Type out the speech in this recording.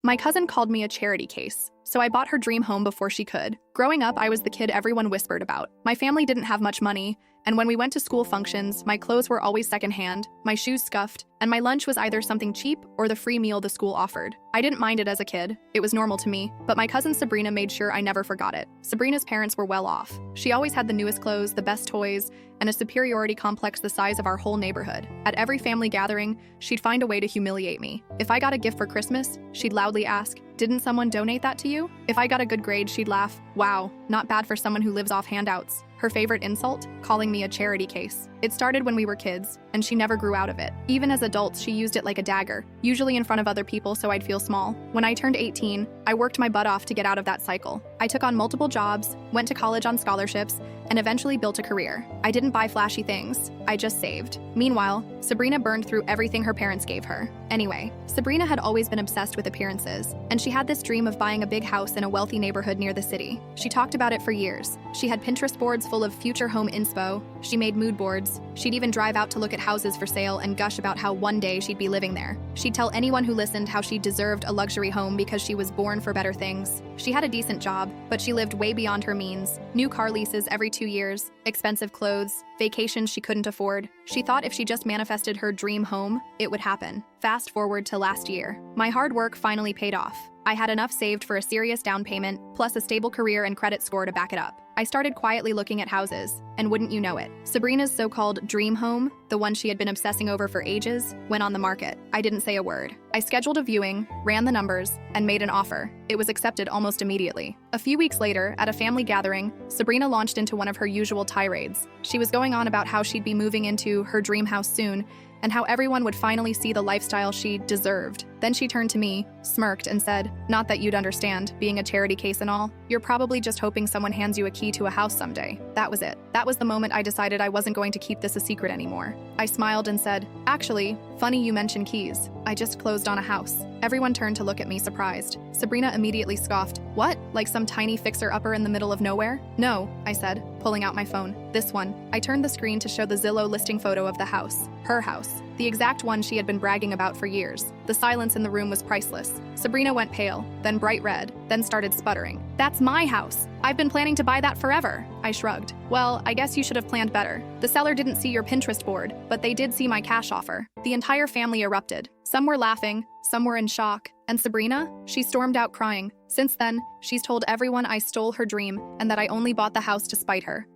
My cousin called me a charity case, so I bought her dream home before she could. Growing up, I was the kid everyone whispered about. My family didn't have much money, and when we went to school functions, my clothes were always secondhand, my shoes scuffed, and my lunch was either something cheap or the free meal the school offered. I didn't mind it as a kid, it was normal to me, but my cousin Sabrina made sure I never forgot it. Sabrina's parents were well off. She always had the newest clothes, the best toys, and a superiority complex the size of our whole neighborhood. At every family gathering, she'd find a way to humiliate me. If I got a gift for Christmas, she'd loudly ask, "Didn't someone donate that to you?" If I got a good grade, she'd laugh, "Wow, not bad for someone who lives off handouts." Her favorite insult? Calling me a charity case. It started when we were kids, and she never grew out of it. Even as adults, she used it like a dagger, usually in front of other people so I'd feel small. When I turned 18, I worked my butt off to get out of that cycle. I took on multiple jobs, went to college on scholarships, and eventually built a career. I didn't buy flashy things, I just saved. Meanwhile, Sabrina burned through everything her parents gave her. Anyway, Sabrina had always been obsessed with appearances, and she had this dream of buying a big house in a wealthy neighborhood near the city. She talked about it for years. She had Pinterest boards full of future home inspo, she made mood boards, she'd even drive out to look at houses for sale and gush about how one day she'd be living there. She'd tell anyone who listened how she deserved a luxury home because she was born for better things. She had a decent job, but she lived way beyond her means. New car leases every 2 years, expensive clothes, vacations she couldn't afford. She thought if she just manifested her dream home, it would happen. Fast forward to last year. My hard work finally paid off. I had enough saved for a serious down payment, plus a stable career and credit score to back it up. I started quietly looking at houses, and wouldn't you know it, Sabrina's so-called dream home, the one she had been obsessing over for ages, went on the market. I didn't say a word. I scheduled a viewing, ran the numbers, and made an offer. It was accepted almost immediately. A few weeks later, at a family gathering, Sabrina launched into one of her usual tirades. She was going on about how she'd be moving into her dream house soon, and how everyone would finally see the lifestyle she deserved. Then she turned to me, smirked, and said, "Not that you'd understand, being a charity case and all. You're probably just hoping someone hands you a key to a house someday." That was it. That was the moment I decided I wasn't going to keep this a secret anymore. I smiled and said, "Actually, funny you mention keys. I just closed on a house." Everyone turned to look at me surprised. Sabrina immediately scoffed. "What? Like some tiny fixer-upper in the middle of nowhere?" "No," I said, pulling out my phone. "This one." I turned the screen to show the Zillow listing photo of the house. Her house. The exact one she had been bragging about for years. The silence in the room was priceless. Sabrina went pale, then bright red, then started sputtering. "That's my house. I've been planning to buy that forever." I shrugged. "Well, I guess you should have planned better. The seller didn't see your Pinterest board, but they did see my cash offer." The entire family erupted. Some were laughing, some were in shock. And Sabrina? She stormed out crying. Since then, she's told everyone I stole her dream and that I only bought the house to spite her.